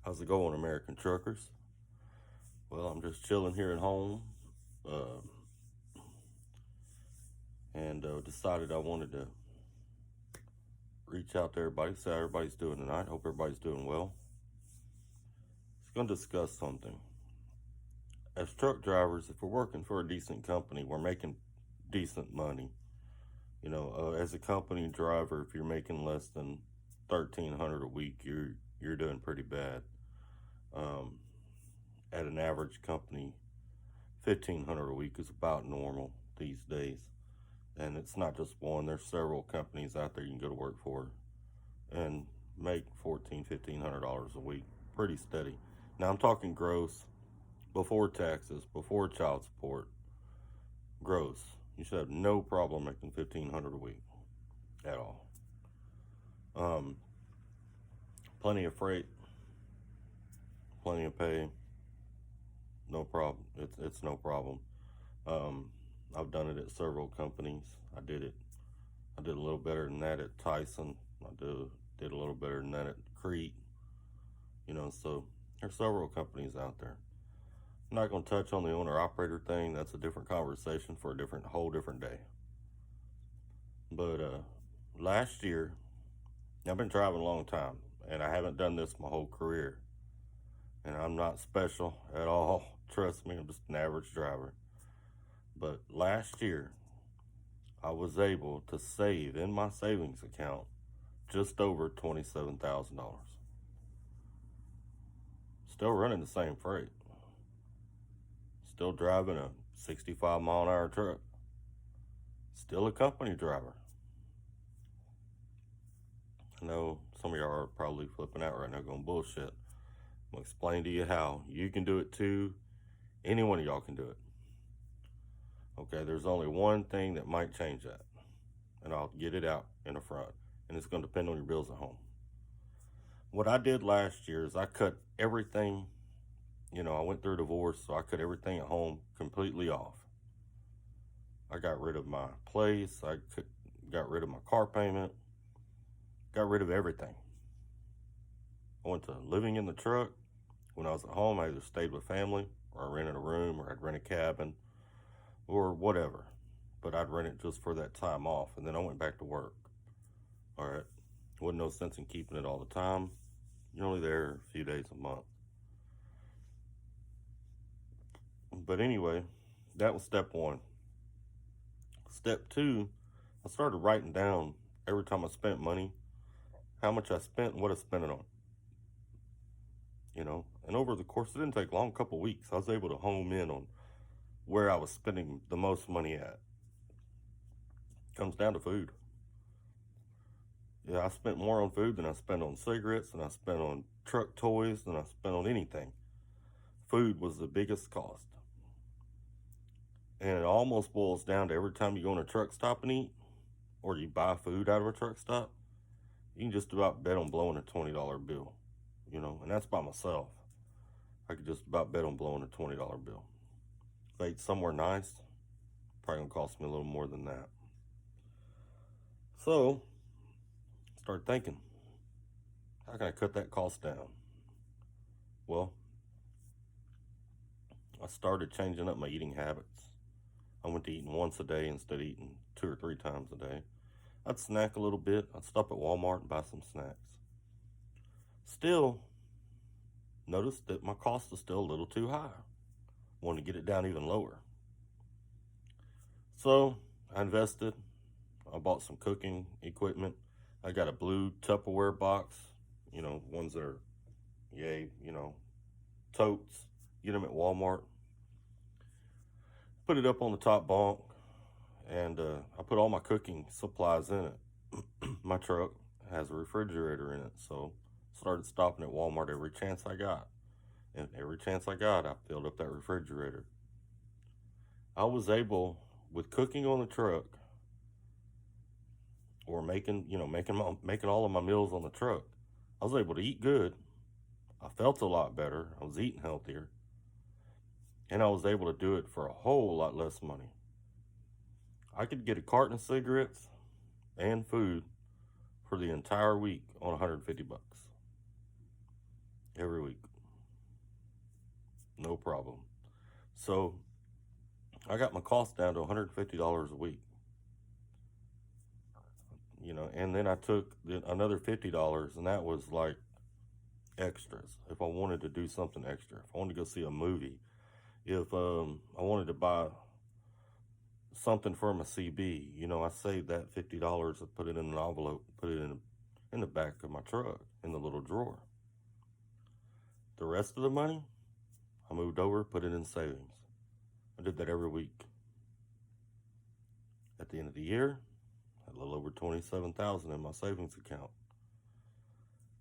How's it going, American truckers? Well, I'm just chilling here at home, uh, and decided I wanted to reach out to everybody, see how everybody's doing tonight. Hope everybody's doing well. Just going to discuss something. As truck drivers, if we're working for a decent company, we're making decent money. As a company driver, if you're making less than 1,300 a week, you're doing pretty bad. Um, at an average company, 1,500 a week is about normal these days. And it's not just one, there's several companies out there you can go to work for and make $1,400-1,500 a week pretty steady. Now I'm talking gross, before taxes, before child support. Gross, you should have no problem making $1,500 a week at all. Plenty of freight, plenty of pay, no problem. It's no problem. I've done it at several companies. I did a little better than that at Tyson. I did a little better than that at Crete. So there's several companies out there. I'm not going to touch on the owner-operator thing. That's a different conversation for a whole different day. But last year, I've been driving a long time, and I haven't done this my whole career. And I'm not special at all. Trust me, I'm just an average driver. But last year, I was able to save in my savings account just over $27,000. Still running the same freight. Still driving a 65-mile-an-hour truck. Still a company driver. I know some of y'all are probably flipping out right now going, bullshit. I'm going to explain to you how. You can do it too. Any one of y'all can do it. Okay, there's only one thing that might change that. And I'll get it out in the front. And it's going to depend on your bills at home. What I did last year is I cut everything. I went through a divorce, so I cut everything at home completely off. I got rid of my place. Got rid of my car payment. Got rid of everything. I went to living in the truck. When I was at home, I either stayed with family, or I rented a room, or I'd rent a cabin, or whatever. But I'd rent it just for that time off, and then I went back to work. All right. Wasn't no sense in keeping it all the time. You're only there a few days a month. But anyway, that was step one. Step two, I started writing down every time I spent money, how much I spent and what I spent it on. And over the course, it didn't take long, a couple weeks, I was able to home in on where I was spending the most money at. Comes down to food. Yeah, I spent more on food than I spent on cigarettes, than I spent on truck toys, than I spent on anything. Food was the biggest cost. And it almost boils down to every time you go in a truck stop and eat, or you buy food out of a truck stop, you can just about bet on blowing a $20 bill. And that's by myself. I could just about bet on blowing a $20 bill. If I ate somewhere nice, probably gonna cost me a little more than that. So, start thinking, how can I cut that cost down? Well, I started changing up my eating habits. I went to eating once a day instead of eating 2 or 3 times a day. I'd snack a little bit. I'd stop at Walmart and buy some snacks. Still, noticed that my cost was still a little too high. Wanted to get it down even lower. So I invested. I bought some cooking equipment. I got a blue Tupperware box, ones that are, totes. Get them at Walmart. Put it up on the top bunk, and I put all my cooking supplies in it. My truck has a refrigerator in it, so started stopping at Walmart every chance I got. And every chance I got, I filled up that refrigerator. I was able, with cooking on the truck, or making all of my meals on the truck, I was able to eat good. I felt a lot better. I was eating healthier. And I was able to do it for a whole lot less money. I could get a carton of cigarettes and food for the entire week on $150. every week. No problem. So I got my cost down to $150 a week. And then I took another $50, and that was like extras. If I wanted to do something extra, if I wanted to go see a movie, if I wanted to buy something from a CB, I saved that $50 and put it in an envelope, put it in the back of my truck in the little drawer. The rest of the money, I moved over, put it in savings. I did that every week. At the end of the year, I had a little over $27,000 in my savings account.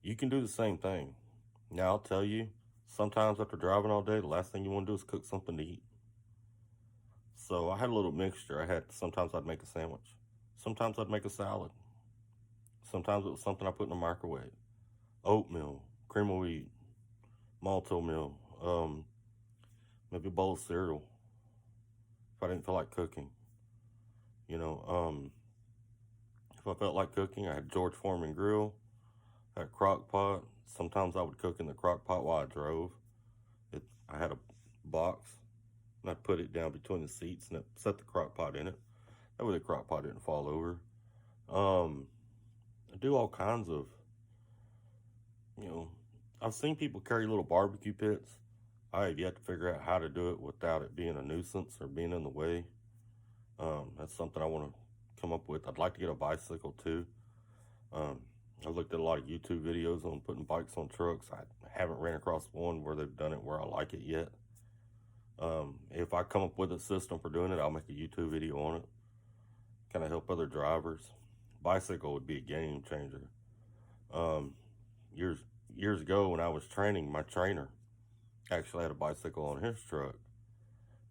You can do the same thing. Now I'll tell you, sometimes after driving all day, the last thing you want to do is cook something to eat. So I had a little mixture. Sometimes I'd make a sandwich. Sometimes I'd make a salad. Sometimes it was something I put in the microwave. Oatmeal, cream of wheat, malto meal, maybe a bowl of cereal if I didn't feel like cooking. If I felt like cooking, I had George Foreman grill, I had a crock pot. Sometimes I would cook in the crock pot while I drove. I had a box, and I'd put it down between the seats and set the crock pot in it. That way the crock pot didn't fall over. I do all kinds of, I've seen people carry little barbecue pits. I have yet to figure out how to do it without it being a nuisance or being in the way. That's something I want to come up with. I'd like to get a bicycle too. I've looked at a lot of YouTube videos on putting bikes on trucks. I haven't ran across one where they've done it where I like it yet. If I come up with a system for doing it, I'll make a YouTube video on it. Kind of help other drivers. Bicycle would be a game changer. Years ago when I was training, my trainer actually had a bicycle on his truck.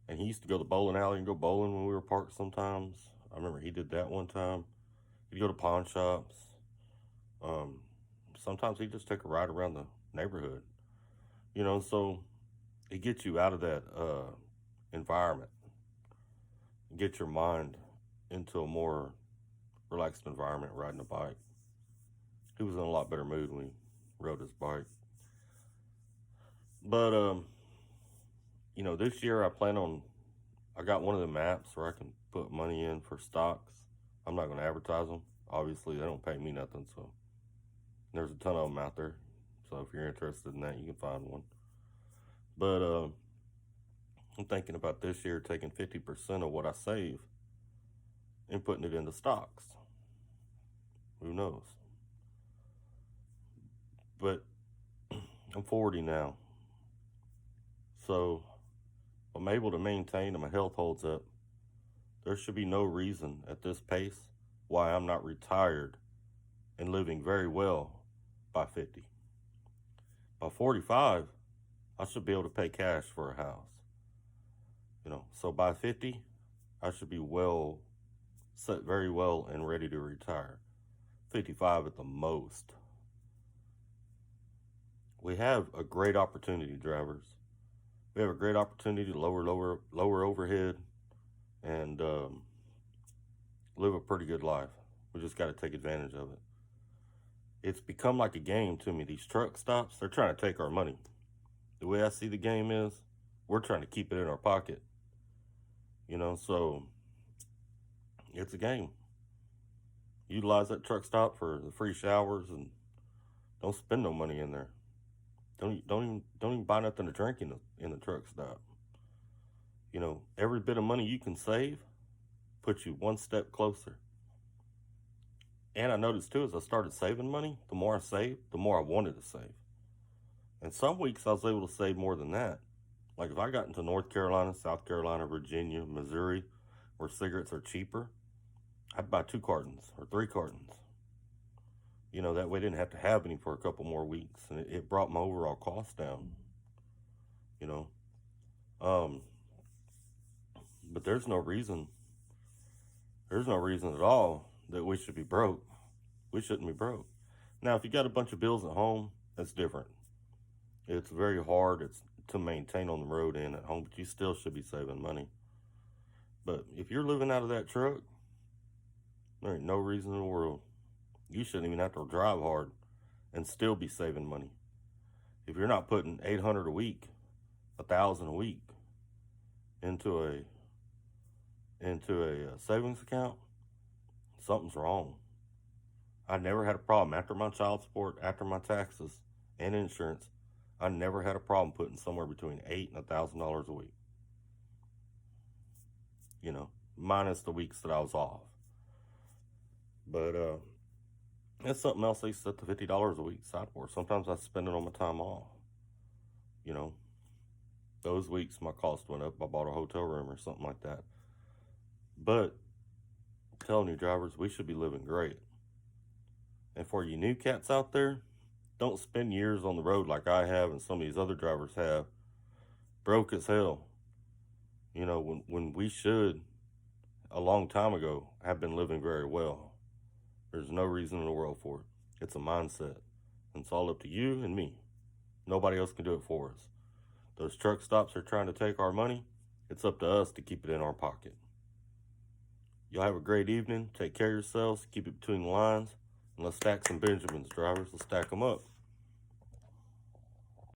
And he used to go to the bowling alley and go bowling when we were parked sometimes. I remember he did that one time. He'd go to pawn shops. Sometimes he'd just take a ride around the neighborhood. So it gets you out of that environment. Get your mind into a more relaxed environment riding a bike. He was in a lot better mood when he rode his bike. But, this year I got one of the apps where I can put money in for stocks. I'm not going to advertise them. Obviously, they don't pay me nothing, so there's a ton of them out there. So if you're interested in that, you can find one. But I'm thinking about this year taking 50% of what I save and putting it into stocks. Who knows? But I'm 40 now. So if I'm able to maintain and my health holds up, there should be no reason at this pace why I'm not retired and living very well by 50. By 45, I should be able to pay cash for a house. So by 50, I should be set very well and ready to retire. 55 at the most. We have a great opportunity, drivers. We have a great opportunity to lower overhead and live a pretty good life. We just got to take advantage of it. It's become like a game to me. These truck stops, they're trying to take our money. The way I see the game is, we're trying to keep it in our pocket. So it's a game. Utilize that truck stop for the free showers and don't spend no money in there. Don't even buy nothing to drink in the truck stop. Every bit of money you can save puts you one step closer. And I noticed too, as I started saving money, the more I saved, the more I wanted to save. And some weeks I was able to save more than that. Like if I got into North Carolina, South Carolina, Virginia, Missouri, where cigarettes are cheaper, I'd buy 2 cartons or 3 cartons. That way I didn't have to have any for a couple more weeks. And it brought my overall cost down. But there's no reason at all that we should be broke. We shouldn't be broke. Now, if you got a bunch of bills at home, that's different. It's very hard to maintain on the road and at home, but you still should be saving money. But if you're living out of that truck, there ain't no reason in the world. You shouldn't even have to drive hard and still be saving money. If you're not putting 800 a week, 1,000 a week into a savings account, something's wrong. I never had a problem after my child support, after my taxes and insurance. I never had a problem putting somewhere between $800 and $1,000 a week. You know, minus the weeks that I was off. But that's something else I set the $50 a week aside for. Sometimes I spend it on my time off. You know, those weeks my cost went up. I bought a hotel room or something like that. But I'm telling you, drivers, we should be living great. And for you new cats out there, don't spend years on the road like I have and some of these other drivers have, broke as hell. You know, when we should, a long time ago, have been living very well. There's no reason in the world for it. It's a mindset. And it's all up to you and me. Nobody else can do it for us. Those truck stops are trying to take our money. It's up to us to keep it in our pocket. Y'all have a great evening. Take care of yourselves. Keep it between the lines. And let's stack some Benjamins, drivers. Let's stack them up.